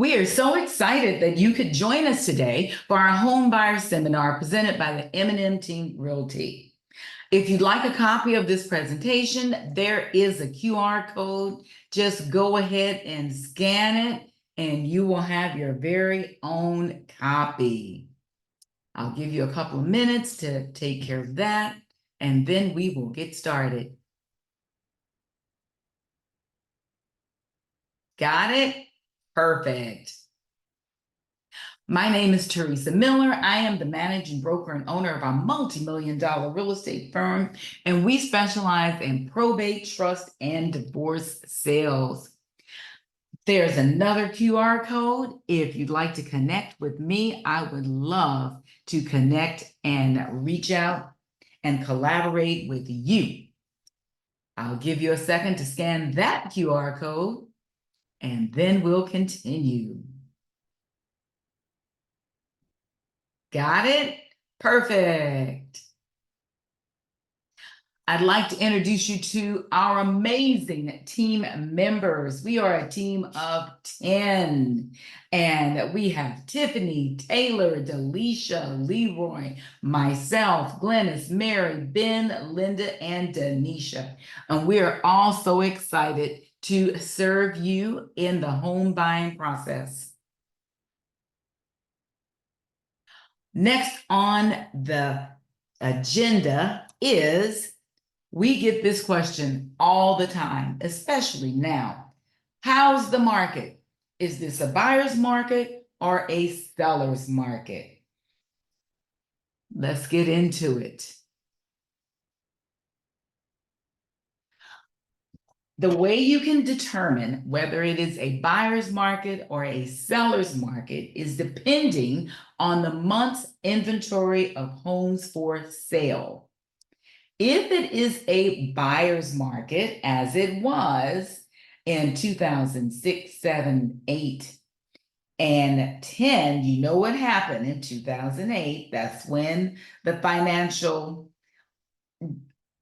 We are so excited that you could join us today for our home buyer seminar presented by the M&M Team Realty. If you'd like a copy of this presentation, there is a QR code. Just go ahead and scan it, and you will have your very own copy. I'll give you a couple of minutes to take care of that, and then we will get started. Got it? Perfect. My name is Theresa Miller. I am the managing broker and owner of our multi-million-dollar real estate firm, and we specialize in probate, trust, and divorce sales. There's another QR code. If you'd like to connect with me, I would love to connect and reach out and collaborate with you. I'll give you a second to scan that QR code, and then we'll continue. Got it? Perfect. I'd like to introduce you to our amazing team members. We are a team of 10, and we have Tiffany, Taylor, Delisha, Leroy, myself, Glennis, Mary, Ben, Linda, and Denisha. And we are all so excited to serve you in the home buying process. Next on the agenda is, we get this question all the time, especially now. How's the market? Is this a buyer's market or a seller's market? Let's get into it. The way you can determine whether it is a buyer's market or a seller's market is depending on the month's inventory of homes for sale. If it is a buyer's market, as it was in 2006, 7, 8, and 10, you know what happened in 2008. That's when the financial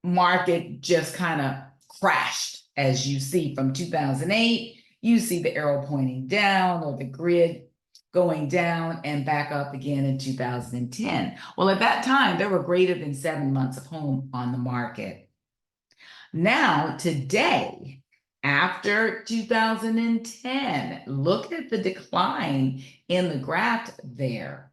market just kind of crashed. As you see from 2008, you see the arrow pointing down or the grid going down and back up again in 2010. Well, at that time, there were greater than 7 months of home on the market. Now, today, after 2010, look at the decline in the graph there.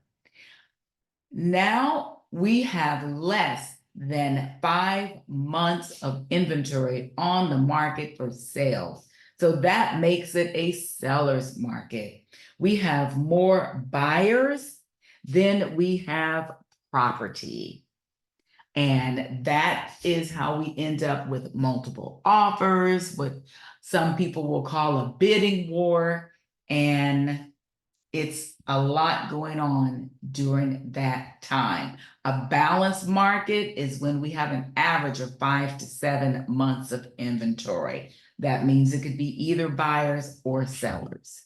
Now we have less than 5 months of inventory on the market for sales. So that makes it a seller's market. We have more buyers than we have property. And that is how we end up with multiple offers, what some people will call a bidding war. And it's a lot going on during that time. A balanced market is when we have an average of 5 to 7 months of inventory. That means it could be either buyers or sellers.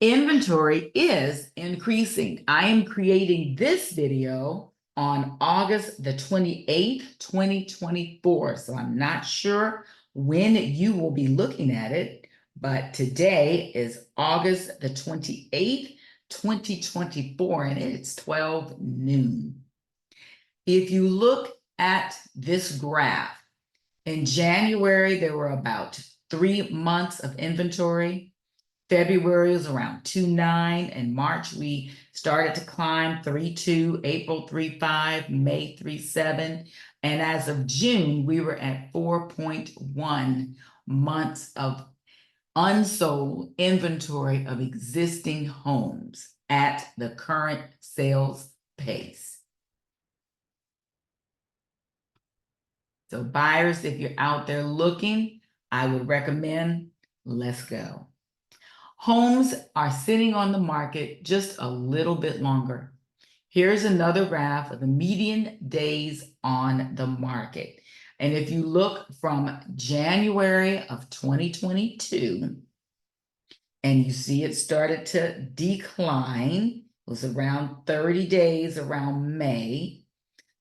Inventory is increasing. I am creating this video on August the 28th, 2024. So I'm not sure when you will be looking at it, but today is August the 28th, 2024, and it's 12 noon. If you look at this graph, in January, there were about 3 months of inventory. February was around 2.9. In March, we started to climb 3.2, April 3.5, May 3.7. And as of June, we were at 4.1 months of unsold inventory of existing homes at the current sales pace. So buyers, if you're out there looking, I would recommend, let's go. Homes are sitting on the market just a little bit longer. Here's another graph of the median days on the market. And if you look from January of 2022, and you see it started to decline, it was around 30 days around May.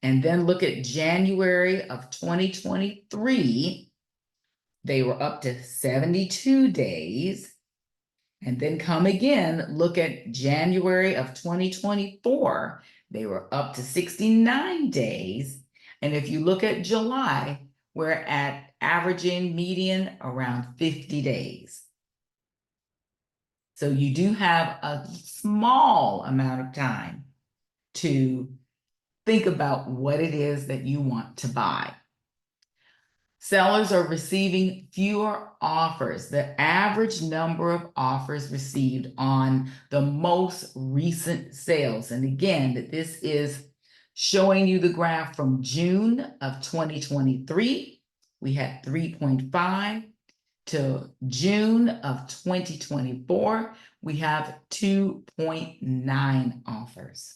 And then look at January of 2023. they were up to 72 days. And then come again, look at January of 2024, they were up to 69 days. And if you look at July, we're at averaging median around 50 days. So you do have a small amount of time to think about what it is that you want to buy. Sellers are receiving fewer offers. The average number of offers received on the most recent sales. And again, this is showing you the graph from June of 2023. We had 3.5 to June of 2024. We have 2.9 offers.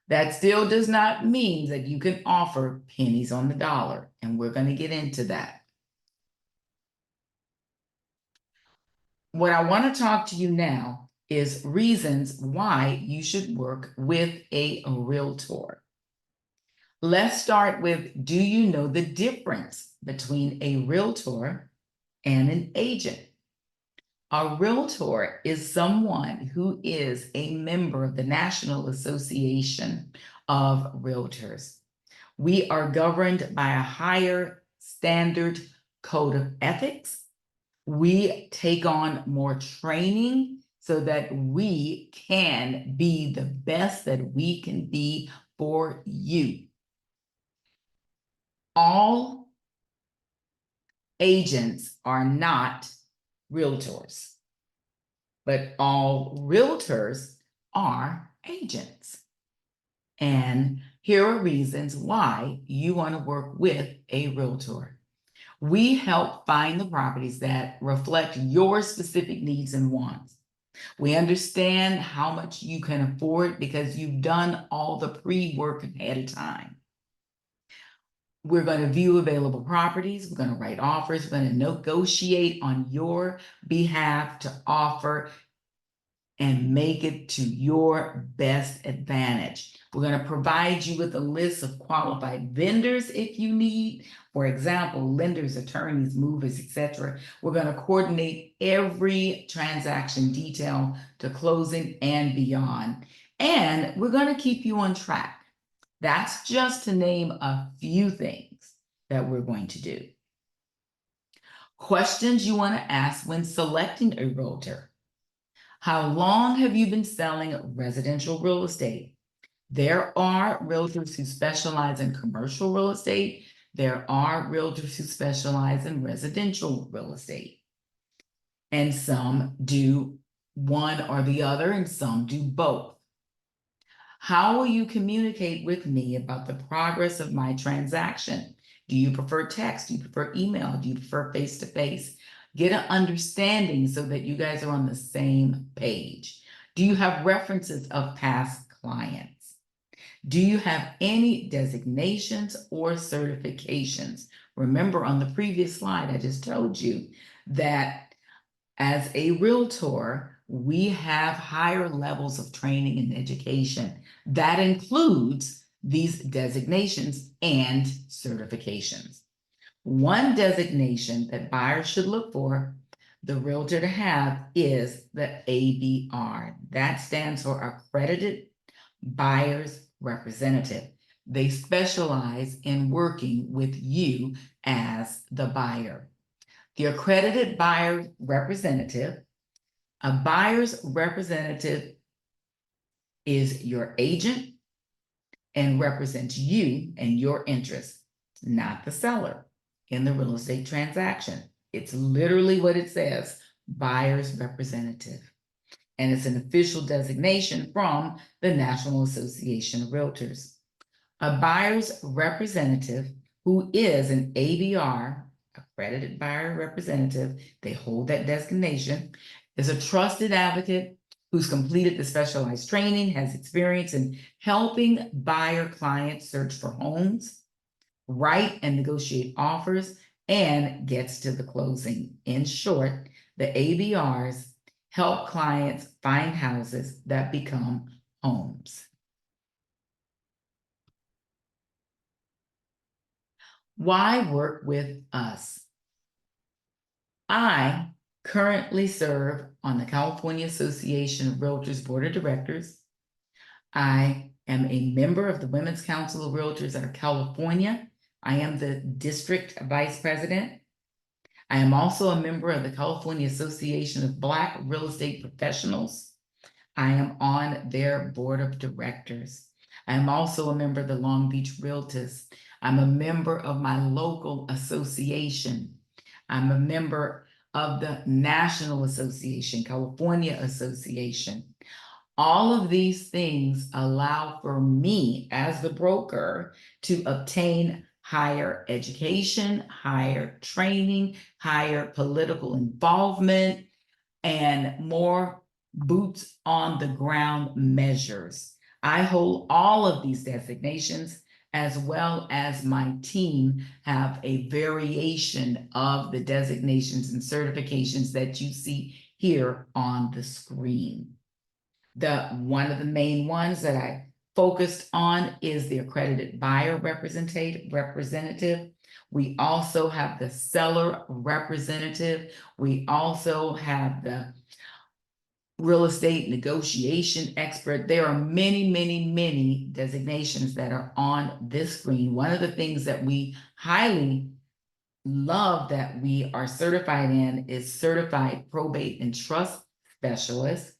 That still does not mean that you can offer pennies on the dollar, and we're going to get into that. What I want to talk to you now is reasons why you should work with a realtor. Let's start with, do you know the difference between a realtor and an agent? A realtor is someone who is a member of the National Association of Realtors. We are governed by a higher standard code of ethics. We take on more training so that we can be the best that we can be for you. All agents are not realtors, but all realtors are agents. And here are reasons why you want to work with a realtor. We help find the properties that reflect your specific needs and wants. We understand how much you can afford because you've done all the pre-work ahead of time. We're going to view available properties. We're going to write offers. We're going to negotiate on your behalf to offer and make it to your best advantage. We're going to provide you with a list of qualified vendors if you need. For example, lenders, attorneys, movers, etc. We're going to coordinate every transaction detail to closing and beyond. And we're going to keep you on track. That's just to name a few things that we're going to do. Questions you want to ask when selecting a realtor. How long have you been selling residential real estate? There are realtors who specialize in commercial real estate. There are realtors who specialize in residential real estate. And some do one or the other, and some do both. How will you communicate with me about the progress of my transaction? Do you prefer text? Do you prefer email? Do you prefer face-to-face? Get an understanding so that you guys are on the same page. Do you have references of past clients? Do you have any designations or certifications? Remember, on the previous slide, I just told you that as a realtor, we have higher levels of training and education. That includes these designations and certifications. One designation that buyers should look for the realtor to have is the ABR. That stands for Accredited Buyer's Representative. They specialize in working with you as the buyer. The Accredited Buyer Representative, a buyer's representative is your agent and represents you and your interests, not the seller in the real estate transaction. It's literally what it says, buyer's representative. And it's an official designation from the National Association of Realtors. A buyer's representative who is an ABR, accredited buyer representative, they hold that designation, is a trusted advocate who's completed the specialized training, has experience in helping buyer clients search for homes, write and negotiate offers, and gets to the closing. In short, the ABRs help clients find houses that become homes. Why work with us? I currently serve on the California Association of Realtors Board of Directors. I am a member of the Women's Council of Realtors out of California. I am the district vice president. I am also a member of the California Association of Black Real Estate Professionals. I am on their board of directors. I am also a member of the Long Beach Realtors. I'm a member of my local association. I'm a member of the National Association, California Association. All of these things allow for me as the broker to obtain higher education, higher training, higher political involvement, and more boots on the ground measures. I hold all of these designations, as well as my team have a variation of the designations and certifications that you see here on the screen. One of the main ones that I focused on is the accredited buyer representative. We also have the seller representative. We also have the real estate negotiation expert. There are many, many, many designations that are on this screen. One of the things that we highly love that we are certified in is certified probate and trust specialist.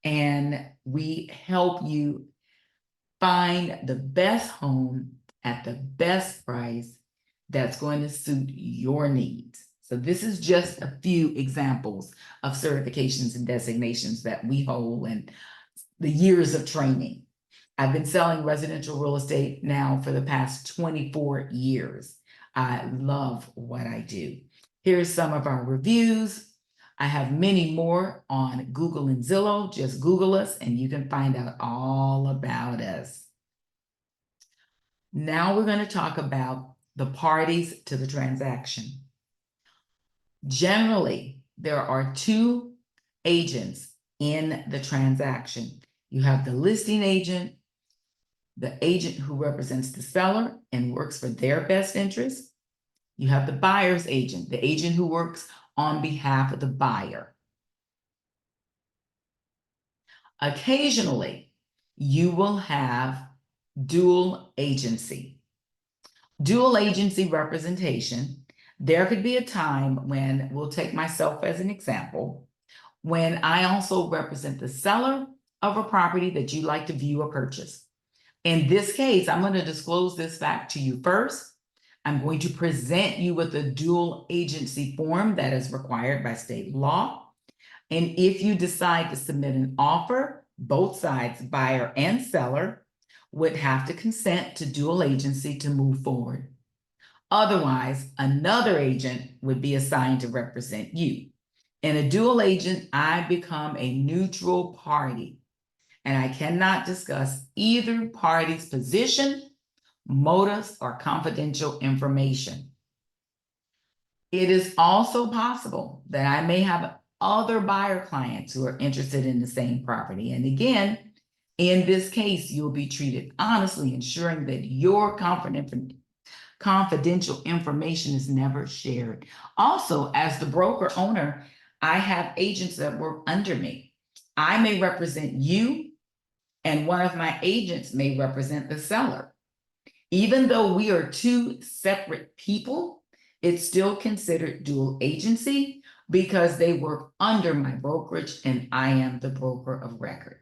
And we help you find the best home at the best price that's going to suit your needs. So this is just a few examples of certifications and designations that we hold and the years of training. I've been selling residential real estate now for the past 24 years. I love what I do. Here's some of our reviews. I have many more on Google and Zillow. Just Google us and you can find out all about us. Now we're going to talk about the parties to the transaction. Generally, there are two agents in the transaction. You have the listing agent, the agent who represents the seller and works for their best interest. You have the buyer's agent, the agent who works on behalf of the buyer. Occasionally, you will have dual agency. Dual agency representation, there could be a time when, we'll take myself as an example, when I also represent the seller of a property that you'd like to view or purchase. In this case, I'm going to disclose this fact to you first. I'm going to present you with a dual agency form that is required by state law. And if you decide to submit an offer, both sides, buyer and seller, would have to consent to dual agency to move forward. Otherwise, another agent would be assigned to represent you. In a dual agent, I become a neutral party, and I cannot discuss either party's position, motives, or confidential information. It is also possible that I may have other buyer clients who are interested in the same property. And again, in this case, you'll be treated honestly, ensuring that your confidential information is never shared. Also, as the broker owner, I have agents that work under me. I may represent you, and one of my agents may represent the seller. Even though we are two separate people, it's still considered dual agency because they work under my brokerage and I am the broker of record.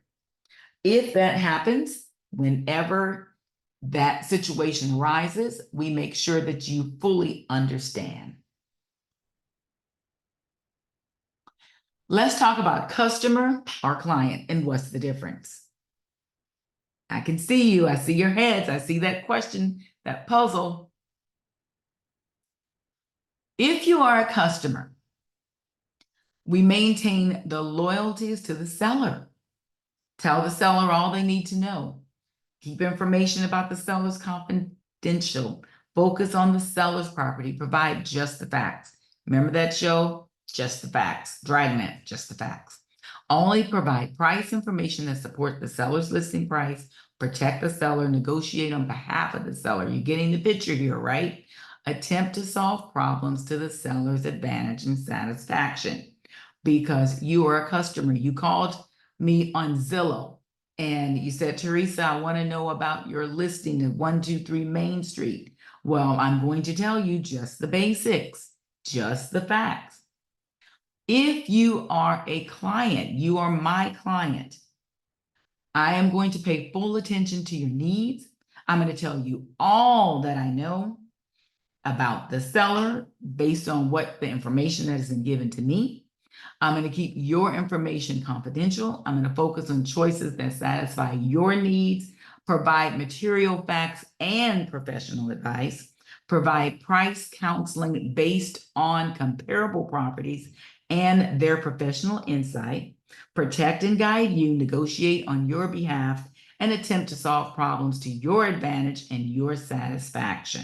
If that happens, whenever that situation arises, we make sure that you fully understand. Let's talk about customer or client and what's the difference. I can see you, I see your heads, I see that question, that puzzle. If you are a customer, we maintain the loyalties to the seller. Tell the seller all they need to know. Keep information about the seller's confidential. Focus on the seller's property. Provide just the facts. Remember that show? Just the Facts. Dragnet, Just the Facts. Only provide price information that supports the seller's listing price. Protect the seller. Negotiate on behalf of the seller. You're getting the picture here, right? attempt to solve problems to the seller's advantage and satisfaction. Because you are a customer. You called me on Zillow and you said, Theresa, I want to know about your listing at 123 Main Street. Well, I'm going to tell you just the basics, just the facts. If you are a client, you are my client, I am going to pay full attention to your needs. I'm going to tell you all that I know about the seller based on what the information that has been given to me. I'm going to keep your information confidential. I'm going to focus on choices that satisfy your needs, provide material facts and professional advice, provide price counseling based on comparable properties and their professional insight, protect and guide you, negotiate on your behalf, and attempt to solve problems to your advantage and your satisfaction.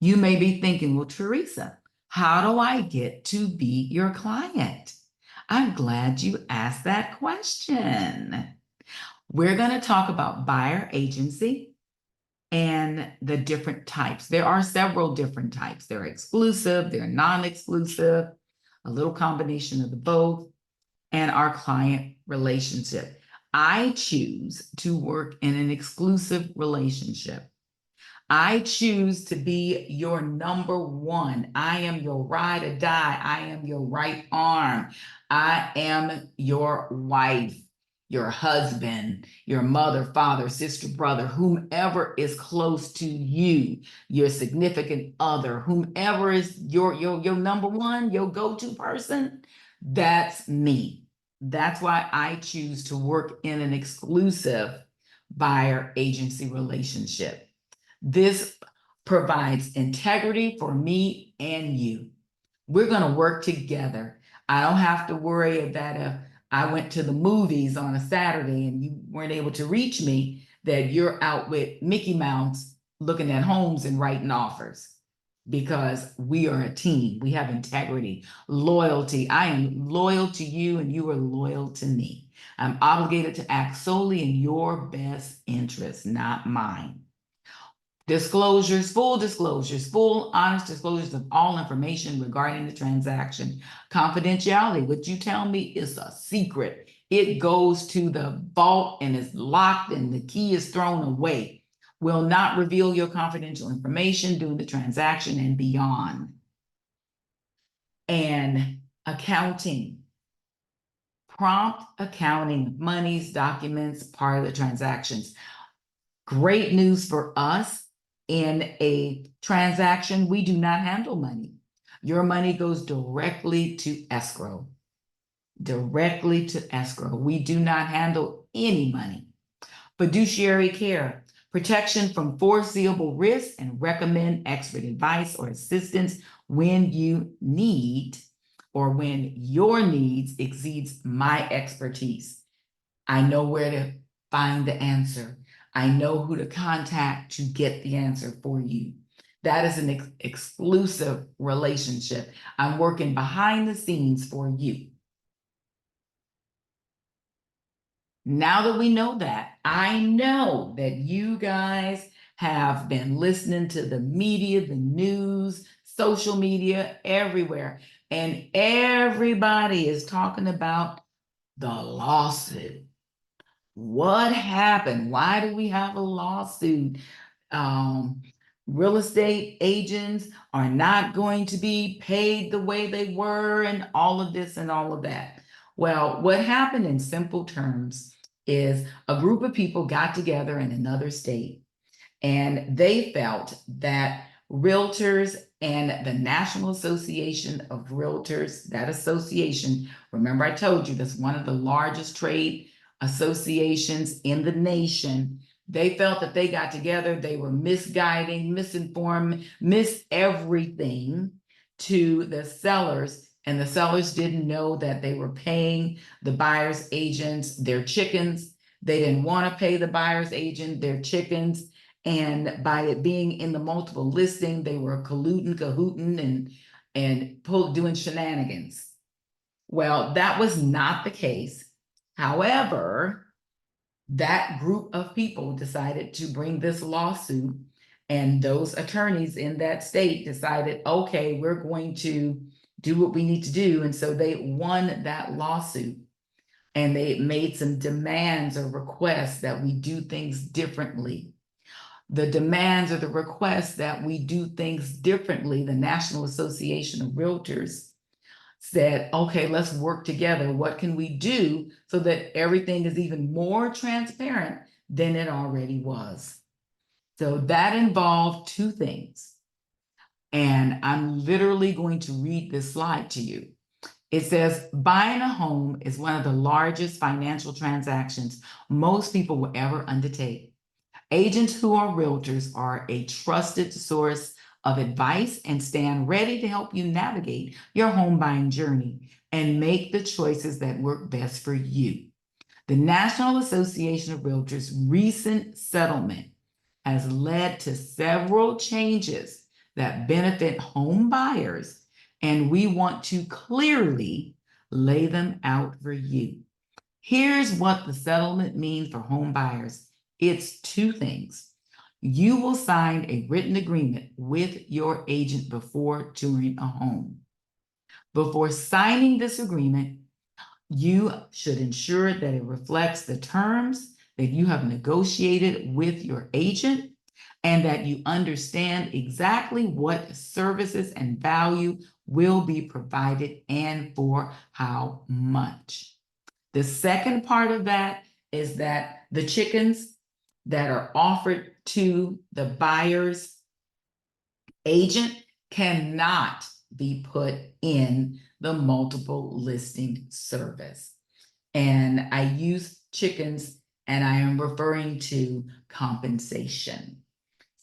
You may be thinking, well, Theresa, how do I get to be your client? I'm glad you asked that question. We're going to talk about buyer agency and the different types. There are several different types. They're exclusive, they're non-exclusive, a little combination of the both, and our client relationship. I choose to work in an exclusive relationship. I choose to be your number one. I am your ride or die. I am your right arm. I am your wife, your husband, your mother, father, sister, brother, whomever is close to you, your significant other, whomever is your number one, your go-to person. That's me. That's why I choose to work in an exclusive buyer agency relationship. This provides integrity for me and you. We're going to work together. I don't have to worry that if I went to the movies on a Saturday and you weren't able to reach me, that you're out with Mickey Mouse looking at homes and writing offers. Because we are a team. We have integrity, loyalty. I am loyal to you and you are loyal to me. I'm obligated to act solely in your best interest, not mine. Disclosures, full honest disclosures of all information regarding the transaction. Confidentiality, what you tell me is a secret. It goes to the vault and is locked and the key is thrown away. Will not reveal your confidential information during the transaction and beyond. And accounting. Prompt accounting, monies, documents, part of the transactions. Great news for us. In a transaction, we do not handle money. Your money goes directly to escrow. Directly to escrow. We do not handle any money. Fiduciary care, protection from foreseeable risks and recommend expert advice or assistance when you need or when your needs exceeds my expertise. I know where to find the answer. I know who to contact to get the answer for you. That is an exclusive relationship. I'm working behind the scenes for you. Now that we know that, I know that you guys have been listening to the media, the news, social media, everywhere, and everybody is talking about the lawsuit. What happened? Why do we have a lawsuit? Real estate agents are not going to be paid the way they were, and all of this and all of that. Well, what happened in simple terms is a group of people got together in another state, and they felt that realtors and the National Association of Realtors, that association, remember I told you that's one of the largest trade associations in the nation. They felt that they got together, they were misguiding, misinformed, missed everything to the sellers, and the sellers didn't know that they were paying the buyer's agents their chickens. They didn't want to pay the buyer's agent their chickens. And by it being in the multiple listing, they were colluding, cahooting, and doing shenanigans. Well, that was not the case. However, that group of people decided to bring this lawsuit, And those attorneys in that state decided, okay, we're going to do what we need to do. And so they won that lawsuit. And they made some demands or requests that we do things differently. The demands or the requests that we do things differently, the National Association of Realtors said, okay, let's work together. What can we do so that everything is even more transparent than it already was? So that involved two things. And I'm literally going to read this slide to you. It says, buying a home is one of the largest financial transactions most people will ever undertake. Agents who are realtors are a trusted source of advice and stand ready to help you navigate your home buying journey and make the choices that work best for you. The National Association of Realtors' recent settlement has led to several changes that benefit home buyers, and we want to clearly lay them out for you. Here's what the settlement means for home buyers. It's two things. You will sign a written agreement with your agent before touring a home. Before signing this agreement, you should ensure that it reflects the terms that you have negotiated with your agent and that you understand exactly what services and value will be provided and for how much. The second part of that is that the chickens that are offered to the buyer's agent cannot be put in the multiple listing service. And I use chickens and I am referring to compensation.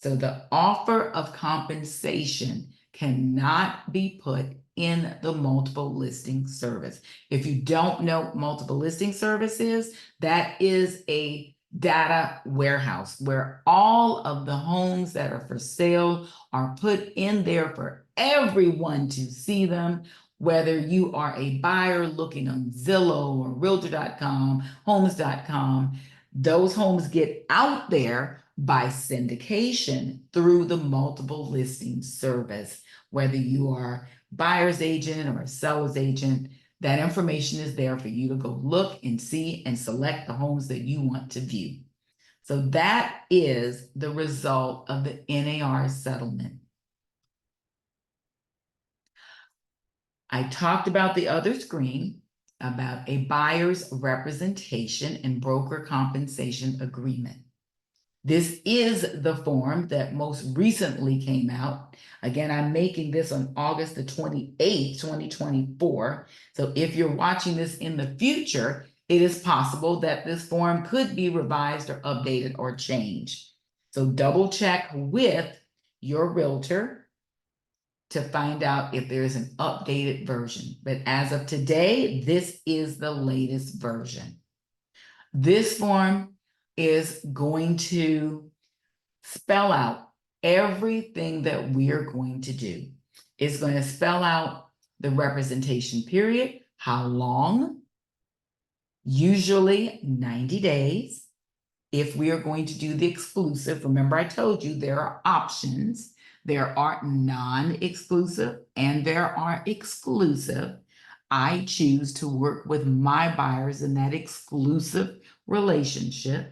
So the offer of compensation cannot be put in the multiple listing service. If you don't know what multiple listing service is, that is a data warehouse where all of the homes that are for sale are put in there for everyone to see them, whether you are a buyer looking on Zillow or Realtor.com, Homes.com. Those homes get out there by syndication through the multiple listing service. Whether you are buyer's agent or a seller's agent, that information is there for you to go look and see and select the homes that you want to view. So that is the result of the NAR settlement. I talked about the other screen about a buyer's representation and broker compensation agreement. This is the form that most recently came out. Again, I'm making this on August the 28th, 2024. So if you're watching this in the future, it is possible that this form could be revised or updated or changed. So double check with your realtor to find out if there's an updated version. But as of today, this is the latest version. This form is going to spell out everything that we're going to do. It's going to spell out the representation period, how long, usually 90 days. If we are going to do the exclusive, remember I told you there are options. There are non-exclusive and there are exclusive. I choose to work with my buyers in that exclusive relationship.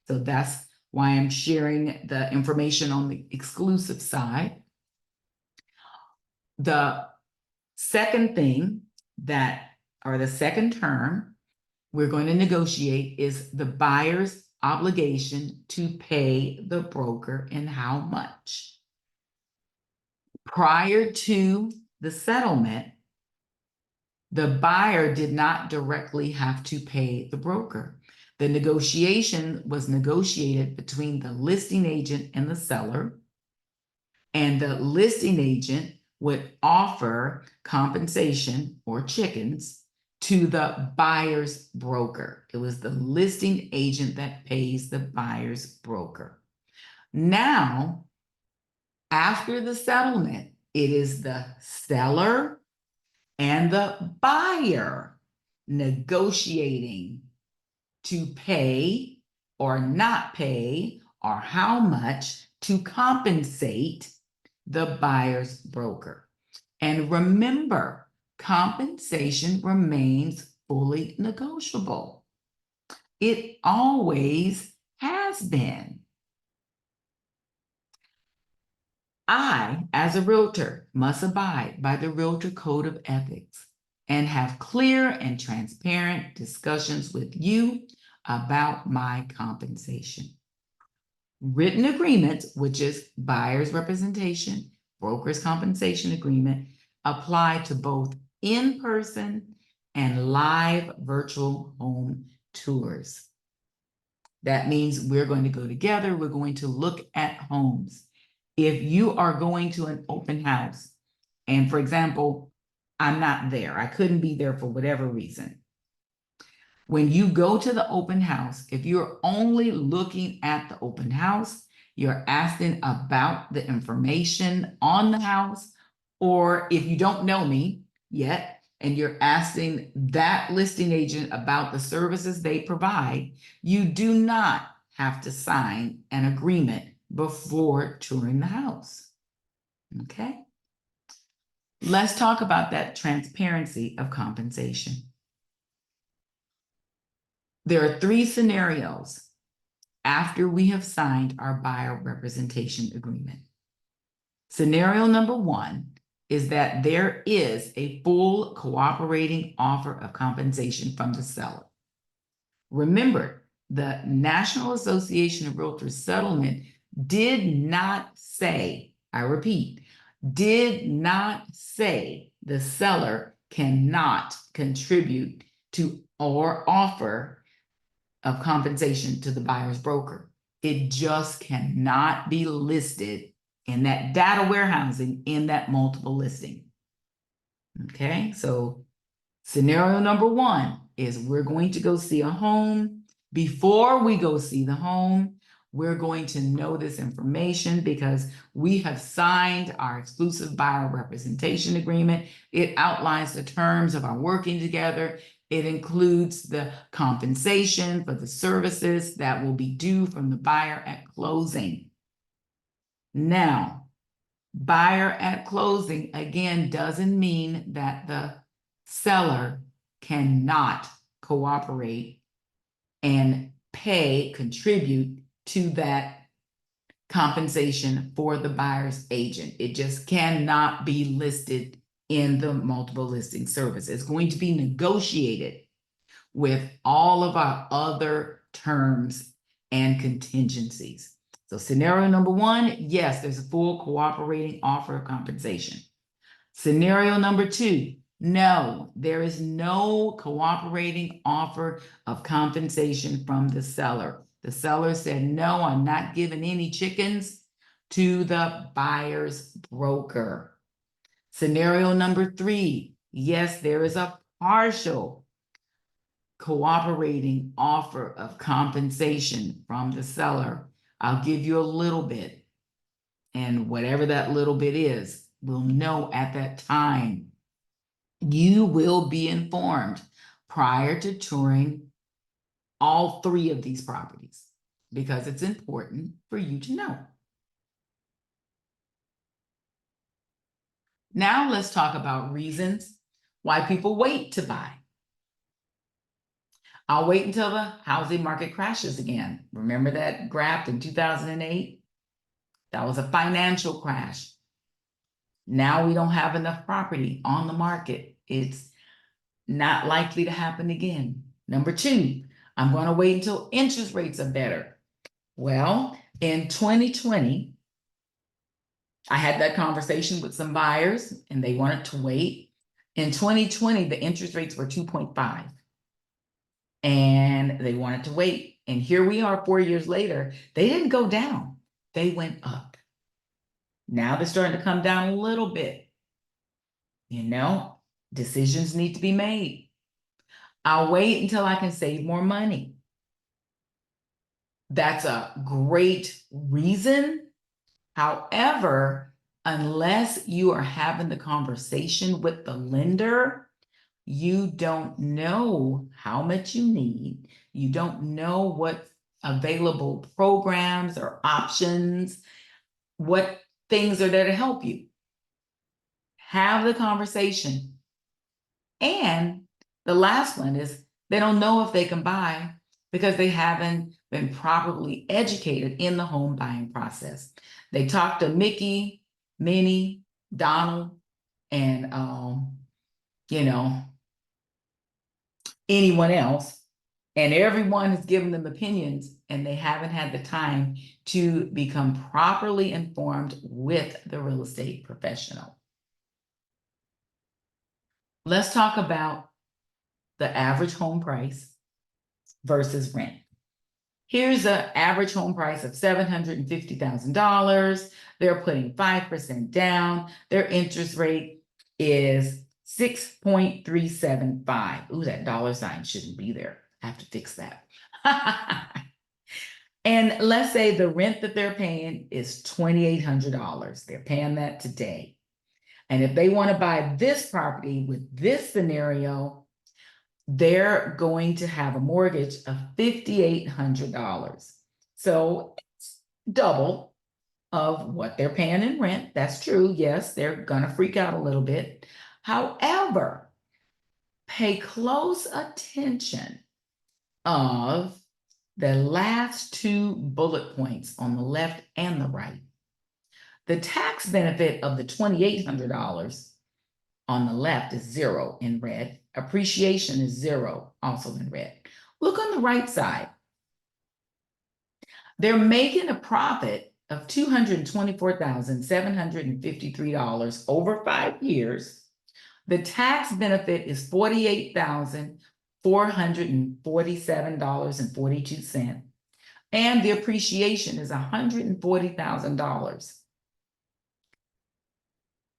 So that's why I'm sharing the information on the exclusive side. The second thing or the second term we're going to negotiate is the buyer's obligation to pay the broker and how much. Prior to the settlement, the buyer did not directly have to pay the broker. The negotiation was negotiated between the listing agent and the seller, and the listing agent would offer compensation or chickens to the buyer's broker. It was the listing agent that pays the buyer's broker. Now, after the settlement, it is the seller and the buyer negotiating to pay or not pay or how much to compensate the buyer's broker. And remember, compensation remains fully negotiable. It always has been. I, as a realtor, must abide by the Realtor Code of Ethics and have clear and transparent discussions with you about my compensation. Written agreements, which is buyer's representation, broker's compensation agreement, apply to both in-person and live virtual home tours. That means we're going to go together. We're going to look at homes. If you are going to an open house, and for example, I'm not there, I couldn't be there for whatever reason. When you go to the open house, if you're only looking at the open house, you're asking about the information on the house, or if you don't know me yet, and you're asking that listing agent about the services they provide, you do not have to sign an agreement before touring the house. Okay? Let's talk about that transparency of compensation. There are 3 scenarios after we have signed our buyer representation agreement. Scenario number 1 is that there is a full cooperating offer of compensation from the seller. Remember, the National Association of Realtors settlement did not say, I repeat, did not say the seller cannot contribute to or offer of compensation to the buyer's broker. It just cannot be listed in that data warehousing in that multiple listing. Okay, so scenario number 1 is we're going to go see a home. Before we go see the home, we're going to know this information because we have signed our exclusive buyer representation agreement. It outlines the terms of our working together. It includes the compensation for the services that will be due from the buyer at closing. Now, buyer at closing, again, doesn't mean that the seller cannot cooperate and contribute to that compensation for the buyer's agent. It just cannot be listed in the multiple listing service. It's going to be negotiated with all of our other terms and contingencies. So scenario number 1, yes, there's a full cooperating offer of compensation. Scenario number 2, no, there is no cooperating offer of compensation from the seller. The seller said, no, I'm not giving any chickens to the buyer's broker. Scenario number 3, yes, there is a partial cooperating offer of compensation from the seller. I'll give you a little bit, and whatever that little bit is, we'll know at that time. You will be informed prior to touring all 3 of these properties because it's important for you to know. Now let's talk about reasons why people wait to buy. I'll wait until the housing market crashes again. Remember that graph in 2008? That was a financial crash. Now we don't have enough property on the market. It's not likely to happen again. Number 2, I'm going to wait until interest rates are better. Well, in 2020, I had that conversation with some buyers and they wanted to wait. In 2020, the interest rates were 2.5 and they wanted to wait. And here we are 4 years later. They didn't go down. They went up. Now they're starting to come down a little bit. You know, decisions need to be made. I'll wait until I can save more money. That's a great reason. However, unless you are having the conversation with the lender, you don't know how much you need. You don't know what available programs or options what things are there to help you. Have the conversation. And the last one is they don't know if they can buy because they haven't been properly educated in the home buying process. They talk to Mickey, Minnie, Donald, and anyone else, and everyone has given them opinions, and they haven't had the time to become properly informed with the real estate professional. Let's talk about the average home price versus rent. Here's an average home price of $750,000. They're putting 5% down. Their interest rate is 6.375. Ooh, that dollar sign shouldn't be there. I have to fix that. And let's say the rent that they're paying is $2,800. They're paying that today. And if they want to buy this property with this scenario, they're going to have a mortgage of $5,800. So it's double of what they're paying in rent. That's true. Yes, they're going to freak out a little bit. However, pay close attention of the last two bullet points on the left and the right. The tax benefit of the $2,800 on the left is zero in red. Appreciation is zero, also in red. Look on the right side. They're making a profit of $224,753 over 5 years. The tax benefit is $48,447.42. And the appreciation is $140,000.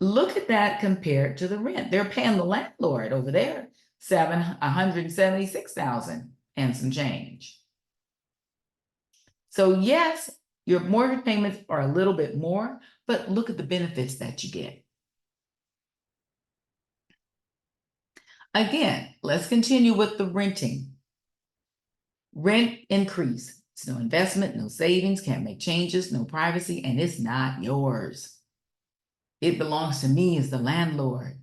Look at that compared to the rent. They're paying the landlord over there $176,000 and some change. So yes, your mortgage payments are a little bit more, but look at the benefits that you get. Again, let's continue with the renting. Rent increase. It's no investment, no savings, can't make changes, no privacy, and it's not yours. It belongs to me as the landlord.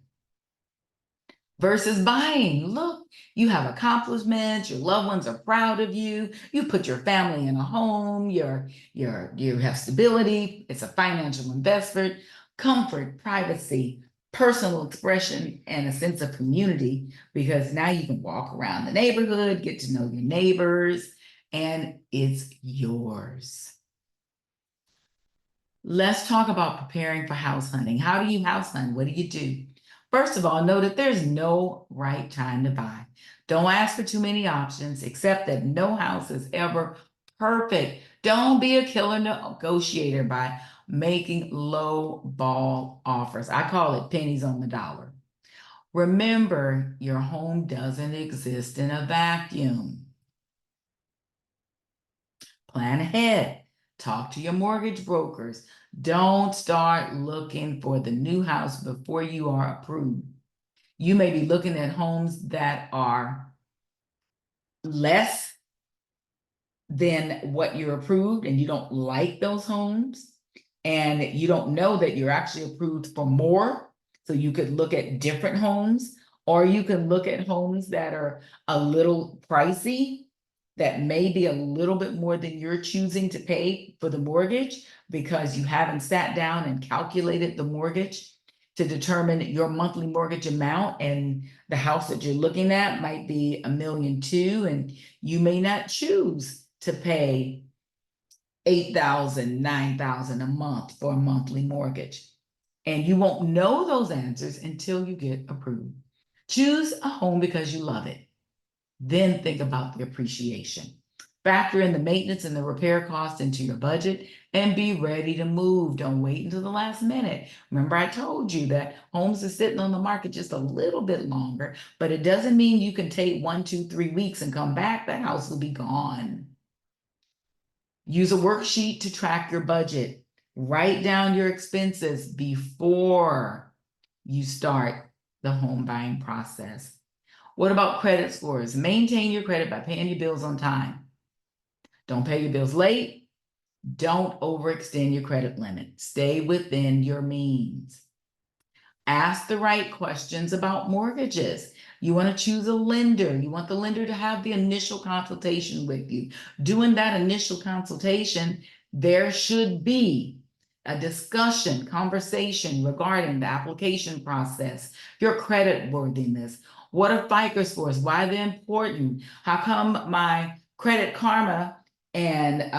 Versus buying. Look, you have accomplishments, your loved ones are proud of you, you put your family in a home, you have stability, it's a financial investment, comfort, privacy, personal expression, and a sense of community, because now you can walk around the neighborhood, get to know your neighbors, and it's yours. Let's talk about preparing for house hunting. How do you house hunt? What do you do? First of all, know that there's no right time to buy. Don't ask for too many options, except that no house is ever perfect. Don't be a killer negotiator by making low ball offers. I call it pennies on the dollar. Remember, your home doesn't exist in a vacuum. Plan ahead. Talk to your mortgage brokers. Don't start looking for the new house before you are approved. You may be looking at homes that are less than what you're approved, and you don't like those homes, and you don't know that you're actually approved for more. So you could look at different homes, or you can look at homes that are a little pricey, that may be a little bit more than you're choosing to pay for the mortgage because you haven't sat down and calculated the mortgage to determine your monthly mortgage amount, and the house that you're looking at might be $1.2 million, and you may not choose to pay $8,000, $9,000 a month for a monthly mortgage. And you won't know those answers until you get approved. Choose a home because you love it. Then think about the appreciation. Factor in the maintenance and the repair costs into your budget and be ready to move. Don't wait until the last minute. Remember, I told you that homes are sitting on the market just a little bit longer, but it doesn't mean you can take 1, 2, 3 weeks and come back. That house will be gone. Use a worksheet to track your budget. Write down your expenses before you start the home buying process. What about credit scores? Maintain your credit by paying your bills on time. Don't pay your bills late. Don't overextend your credit limit. Stay within your means. Ask the right questions about mortgages. You want to choose a lender. You want the lender to have the initial consultation with you. During that initial consultation, there should be a discussion, conversation regarding the application process, your credit worthiness. What are FICO scores? Why they're important? How come my Credit Karma and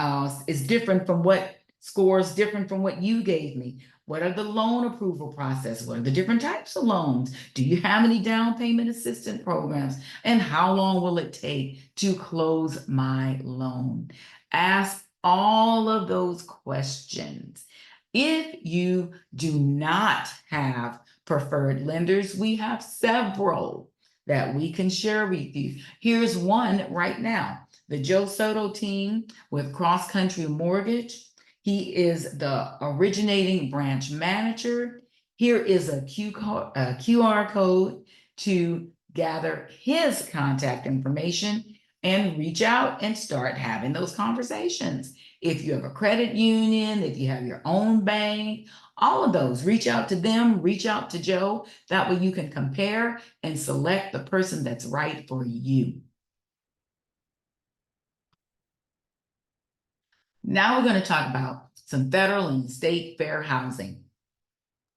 is different from what scores different from what you gave me? What are the loan approval process? What are the different types of loans? Do you have any down payment assistance programs? And how long will it take to close my loan? Ask all of those questions. If you do not have preferred lenders, we have several that we can share with you. Here's one right now. The Joe Soto team with Cross Country Mortgage. He is the originating branch manager. Here is a QR code to gather his contact information and reach out and start having those conversations. If you have a credit union, if you have your own bank, all of those, reach out to them, reach out to Joe. That way you can compare and select the person that's right for you. Now we're going to talk about some federal and state fair housing.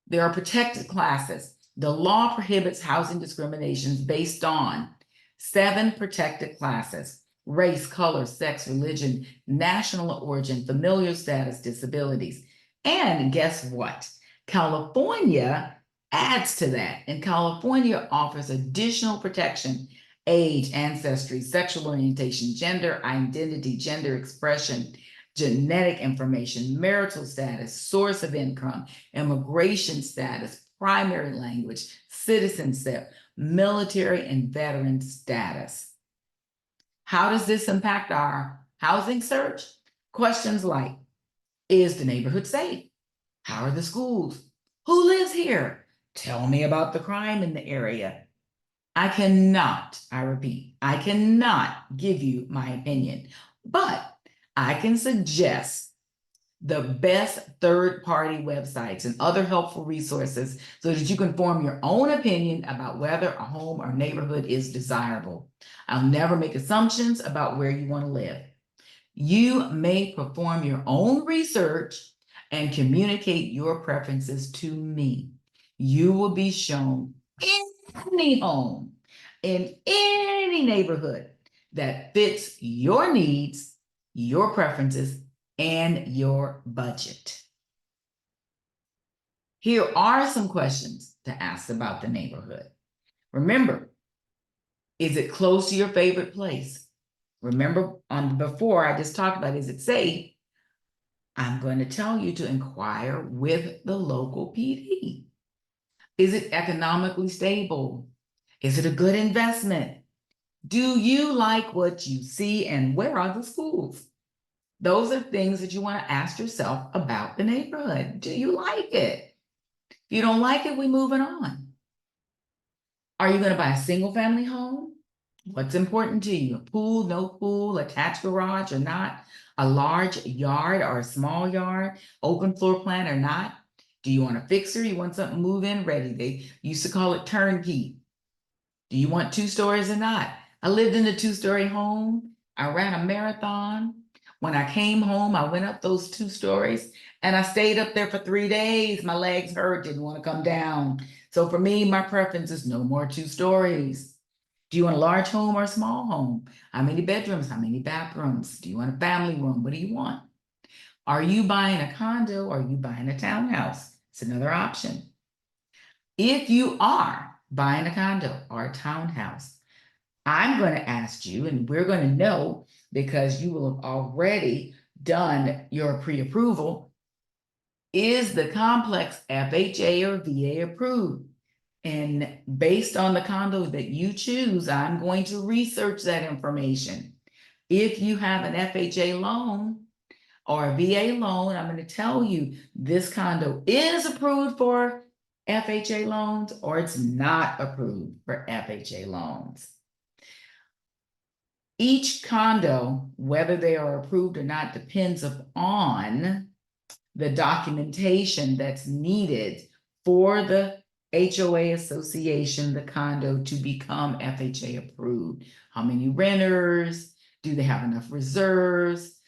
There are protected classes. The law prohibits housing discriminations based on 7 protected classes: race, color, sex, religion, national origin, familial status, disabilities. And guess what? California adds to that, and California offers additional protection: age, ancestry, sexual orientation, gender identity, gender expression, genetic information, marital status, source of income, immigration status, primary language, citizenship, military and veteran status. How does this impact our housing search? Questions like, is the neighborhood safe? How are the schools? Who lives here? Tell me about the crime in the area. I repeat, I cannot give you my opinion, but I can suggest the best third-party websites and other helpful resources so that you can form your own opinion about whether a home or neighborhood is desirable. I'll never make assumptions about where you want to live. You may perform your own research and communicate your preferences to me. You will be shown any home in any neighborhood that fits your needs, your preferences, and your budget. Here are some questions to ask about the neighborhood. Remember, is it close to your favorite place? Remember before I just talked about, is it safe? I'm going to tell you to inquire with the local PD. Is it economically stable? Is it a good investment? Do you like what you see, and where are the schools? Those are things that you want to ask yourself about the neighborhood. Do you like it? If you don't like it, we're moving on. Are you going to buy a single family home? What's important to you? A pool, no pool, attached garage or not? A large yard or a small yard? Open floor plan or not? Do you want a fixer? You want something move-in ready? They used to call it turnkey. Do you want 2 stories or not? I lived in a 2-story home. I ran a marathon. When I came home, I went up those 2 stories and I stayed up there for 3 days. My legs hurt, didn't want to come down. So for me, my preference is no more 2 stories. Do you want a large home or a small home? How many bedrooms? How many bathrooms? Do you want a family room? What do you want? Are you buying a condo or are you buying a townhouse? It's another option. If you are buying a condo or a townhouse, I'm going to ask you, and we're going to know because you will have already done your pre-approval, is the complex FHA or VA approved? And based on the condo that you choose, I'm going to research that information. If you have an FHA loan or a VA loan, I'm going to tell you this condo is approved for FHA loans or it's not approved for FHA loans. Each condo, whether they are approved or not, depends upon the documentation that's needed for the HOA association, the condo, to become FHA approved. How many renters? Do they have enough reserves?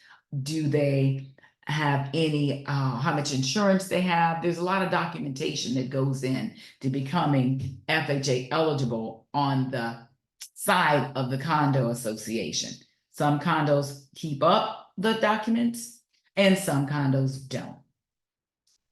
Do they have any, how much insurance they have? There's a lot of documentation that goes in to becoming FHA eligible on the side of the condo association. Some condos keep up the documents and some condos don't.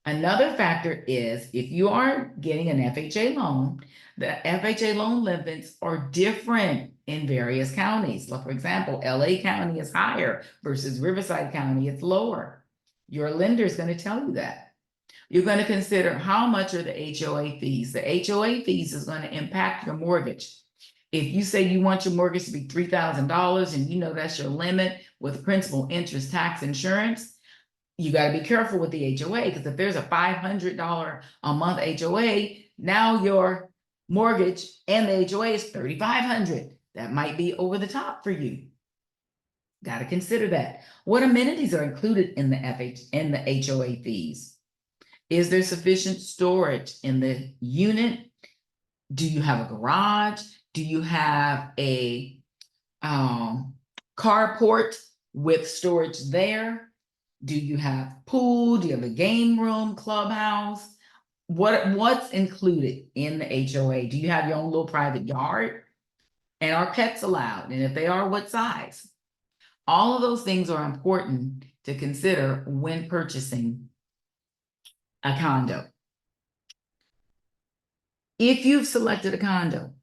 Another factor is if you are getting an FHA loan, the FHA loan limits are different in various counties. Like, for example, LA County is higher versus Riverside County, it's lower. Your lender is going to tell you that. You're going to consider how much are the HOA fees. The HOA fees is going to impact your mortgage. If you say you want your mortgage to be $3,000 and you know that's your limit with principal, interest, tax, insurance, you got to be careful with the HOA, because if there's a $500 a month HOA, now your mortgage and the HOA is $3,500. That might be over the top for you. Got to consider that. What amenities are included in the HOA fees? Is there sufficient storage in the unit? Do you have a garage? Do you have a carport with storage there? Do you have pool? Do you have a game room, clubhouse? What's included in the HOA? Do you have your own little private yard? And are pets allowed? And if they are, what size? All of those things are important to consider when purchasing a condo. If you've selected a condo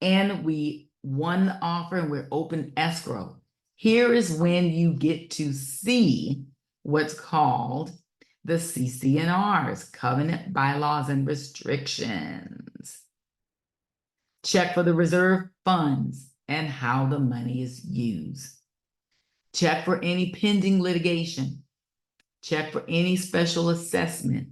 and we won the offer and we're open escrow, here is when you get to see what's called the CC&Rs, Covenant Bylaws and Restrictions. Check for the reserve funds and how the money is used. Check for any pending litigation. Check for any special assessment.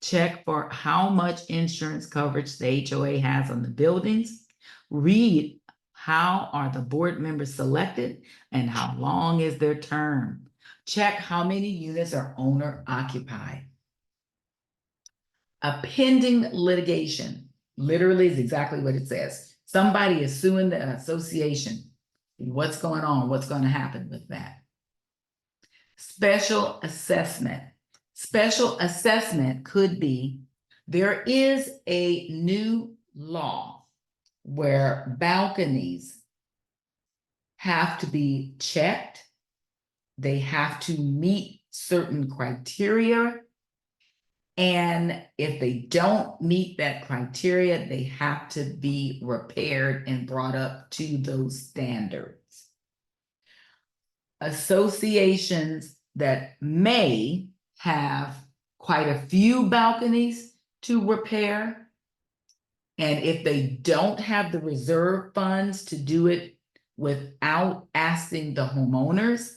Check for how much insurance coverage the HOA has on the buildings. Read how are the board members selected and how long is their term. Check how many units are owner occupied. A pending litigation literally is exactly what it says. Somebody is suing the association. What's going on? What's going to happen with that? Special assessment. Special assessment could be, there is a new law where balconies have to be checked. They have to meet certain criteria. And if they don't meet that criteria, they have to be repaired and brought up to those standards. Associations that may have quite a few balconies to repair, and if they don't have the reserve funds to do it without asking the homeowners,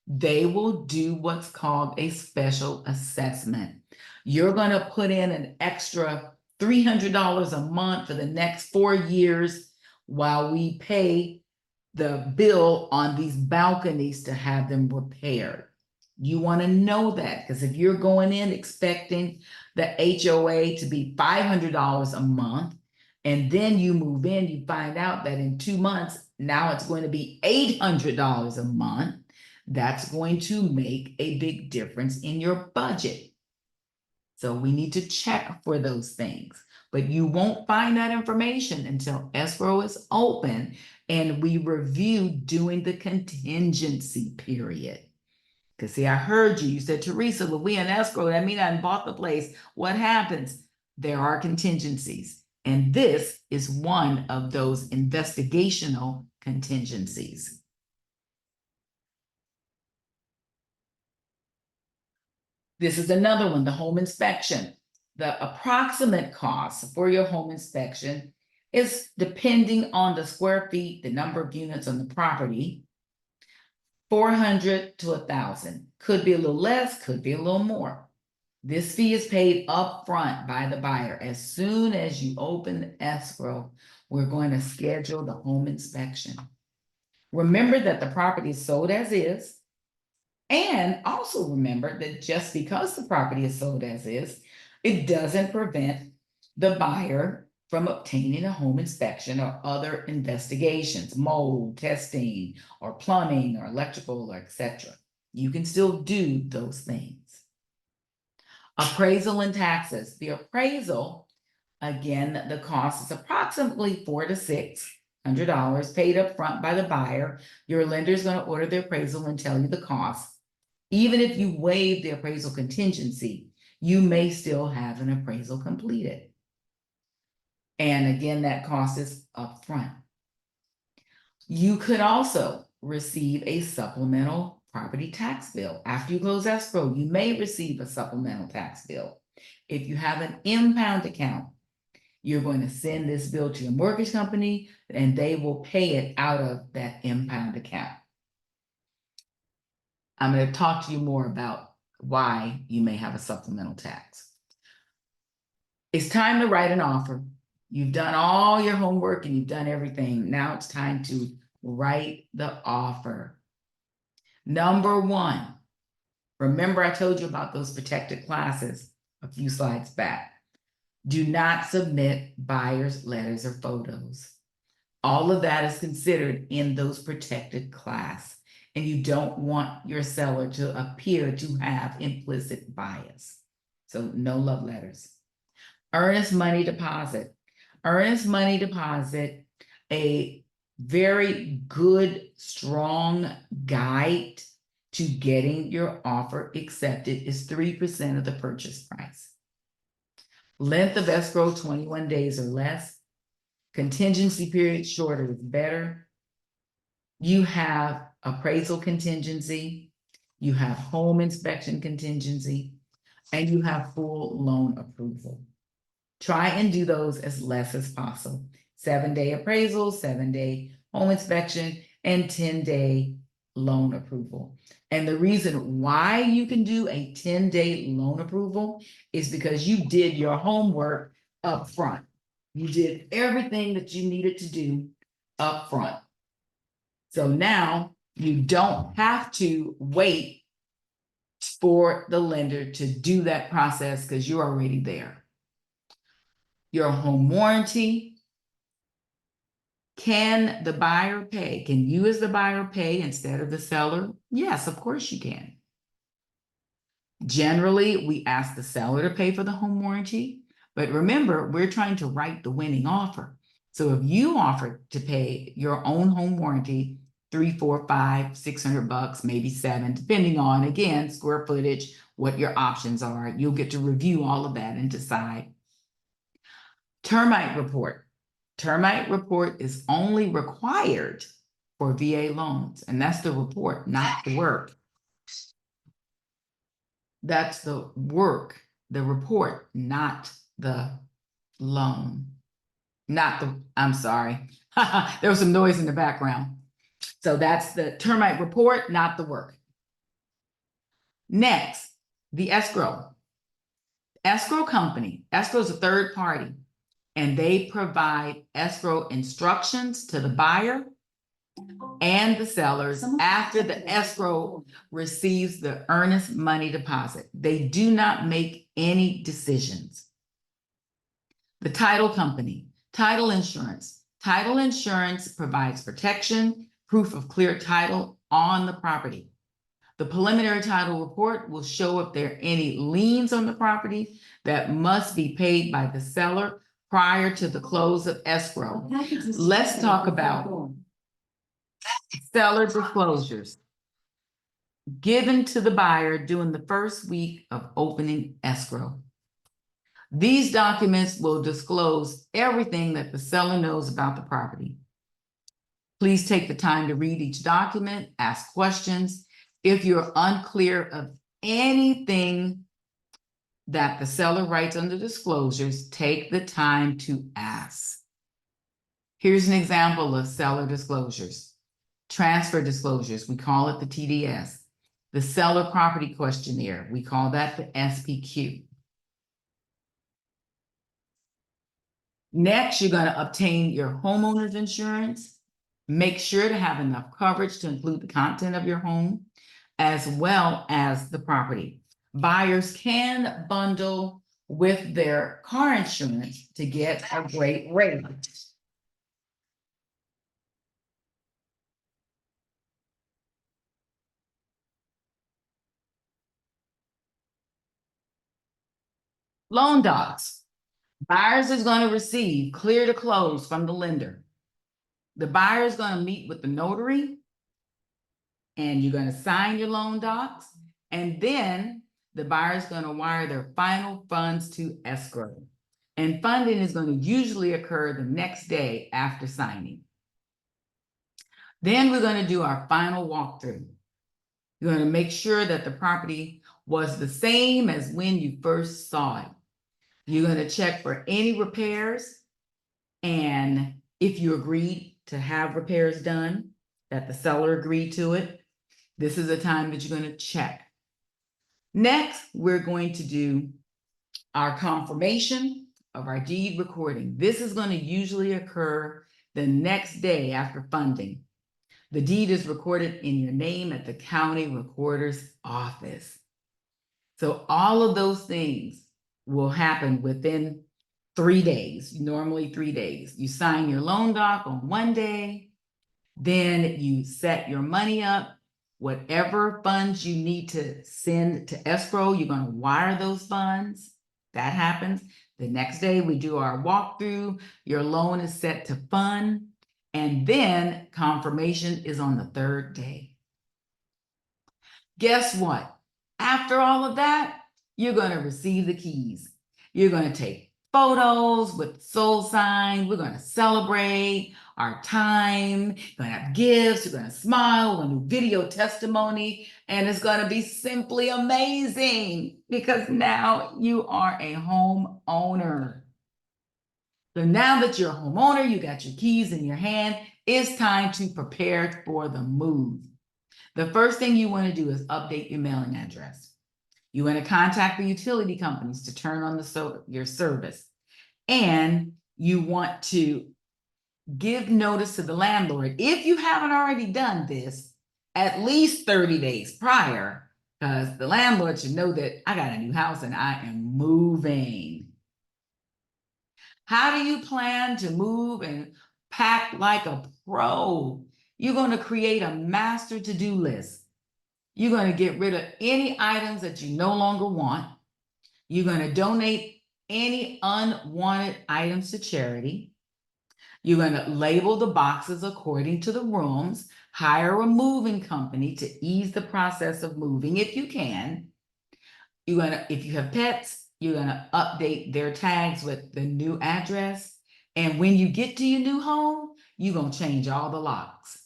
they will do what's called a special assessment. You're going to put in an extra $300 a month for the next 4 years while we pay the bill on these balconies to have them repaired. You want to know that, because if you're going in expecting the HOA to be $500 a month, and then you move in, you find out that in 2 months, now it's going to be $800 a month, that's going to make a big difference in your budget. So we need to check for those things, but you won't find that information until escrow is open and we review during the contingency period. Because see, I heard you said, Theresa, but we in escrow, that means I bought the place. What happens? There are contingencies. And this is one of those investigational contingencies. This is another one, the home inspection. The approximate cost for your home inspection is, depending on the square feet, the number of units on the property, $400 to $1,000. Could be a little less, could be a little more. This fee is paid upfront by the buyer. As soon as you open the escrow, we're going to schedule the home inspection. Remember that the property is sold as is. And also remember that just because the property is sold as is, it doesn't prevent the buyer from obtaining a home inspection or other investigations, mold testing, or plumbing, or electrical, or etc. You can still do those things. Appraisal and taxes. The appraisal, again, the cost is approximately $400 to $600 paid up front by the buyer. Your lender is going to order the appraisal and tell you the cost. Even if you waive the appraisal contingency, you may still have an appraisal completed. And again, that cost is upfront. You could also receive a supplemental property tax bill. After you close escrow, you may receive a supplemental tax bill. If you have an impound account, you're going to send this bill to your mortgage company and they will pay it out of that impound account. I'm going to talk to you more about why you may have a supplemental tax. It's time to write an offer. You've done all your homework and you've done everything. Now it's time to write the offer. Number one, remember I told you about those protected classes a few slides back. Do not submit buyer's letters or photos. All of that is considered in those protected class. And you don't want your seller to appear to have implicit bias. So no love letters. Earnest money deposit. Earnest money deposit, a very good, strong guide to getting your offer accepted, is 3% of the purchase price. Length of escrow, 21 days or less. Contingency period, shorter is better. You have appraisal contingency, you have home inspection contingency, and you have full loan approval. Try and do those as less as possible. 7-day appraisal, 7-day home inspection, and 10-day loan approval. And the reason why you can do a 10-day loan approval is because you did your homework up front. You did everything that you needed to do up front. So now you don't have to wait for the lender to do that process because you're already there. Your home warranty. Can the buyer pay? Can you as the buyer pay instead of the seller? Yes, of course you can. Generally, we ask the seller to pay for the home warranty, but remember, we're trying to write the winning offer. So if you offer to pay your own home warranty, $300, $400, $500, $600, maybe $700, depending on, again, square footage, what your options are, you'll get to review all of that and decide. Termite report. Termite report is only required for VA loans, and that's the report, not the work. That's the work, the report, not the loan. Not the, I'm sorry. There was some noise in the background. So that's the termite report, not the work. Next, the escrow. Escrow company. Escrow is a third party, and they provide escrow instructions to the buyer and the sellers after the escrow receives the earnest money deposit. They do not make any decisions. The title company, title insurance. Title insurance provides protection, proof of clear title on the property. The preliminary title report will show if there are any liens on the property that must be paid by the seller prior to the close of escrow. Let's talk about seller disclosures given to the buyer during the first week of opening escrow. These documents will disclose everything that the seller knows about the property. Please take the time to read each document, ask questions. If you're unclear of anything that the seller writes under disclosures, take the time to ask. Here's an example of seller disclosures. Transfer disclosures, we call it the TDS. The seller property questionnaire, we call that the SPQ. Next, you're going to obtain your homeowner's insurance. Make sure to have enough coverage to include the content of your home as well as the property. Buyers can bundle with their car insurance to get a great rate. Loan docs. Buyers is going to receive clear to close from the lender. The buyer is going to meet with the notary and you're going to sign your loan docs. And then the buyer is going to wire their final funds to escrow. And funding is going to usually occur the next day after signing. Then we're going to do our final walkthrough. You're going to make sure that the property was the same as when you first saw it. You're going to check for any repairs. And if you agreed to have repairs done, that the seller agreed to it, this is a time that you're going to check. Next, we're going to do our confirmation of our deed recording. This is going to usually occur the next day after funding. The deed is recorded in your name at the county recorder's office. So all of those things will happen within 3 days, normally 3 days. You sign your loan doc on one day, then you set your money up. Whatever funds you need to send to escrow, you're going to wire those funds. That happens. The next day we do our walkthrough. Your loan is set to fund. And then confirmation is on the 3rd day. Guess what? After all of that, you're going to receive the keys. You're going to take photos with soul sign. We're going to celebrate our time. We're going to have gifts. We're going to smile. We're going to do video testimony. And it's going to be simply amazing because now you are a homeowner. So now that you're a homeowner, you got your keys in your hand, it's time to prepare for the move. The first thing you want to do is update your mailing address. You want to contact the utility companies to turn on your service. And you want to give notice to the landlord, if you haven't already done this, at least 30 days prior, because the landlord should know that I got a new house and I am moving. How do you plan to move and pack like a pro? You're going to create a master to-do list. You're going to get rid of any items that you no longer want. You're going to donate any unwanted items to charity. You're going to label the boxes according to the rooms, hire a moving company to ease the process of moving if you can. You're going to, if you have pets, you're going to update their tags with the new address. And when you get to your new home, you're going to change all the locks.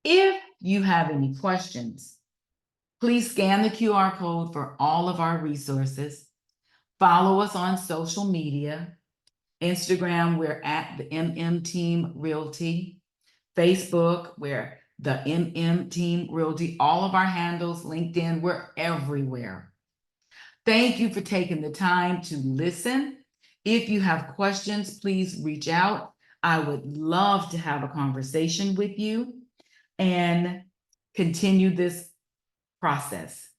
If you have any questions, please scan the QR code for all of our resources. Follow us on social media. Instagram, we're at the MM Team Realty. Facebook, we're the MM Team Realty. All of our handles, LinkedIn, we're everywhere. Thank you for taking the time to listen. If you have questions, please reach out. I would love to have a conversation with you and continue this process.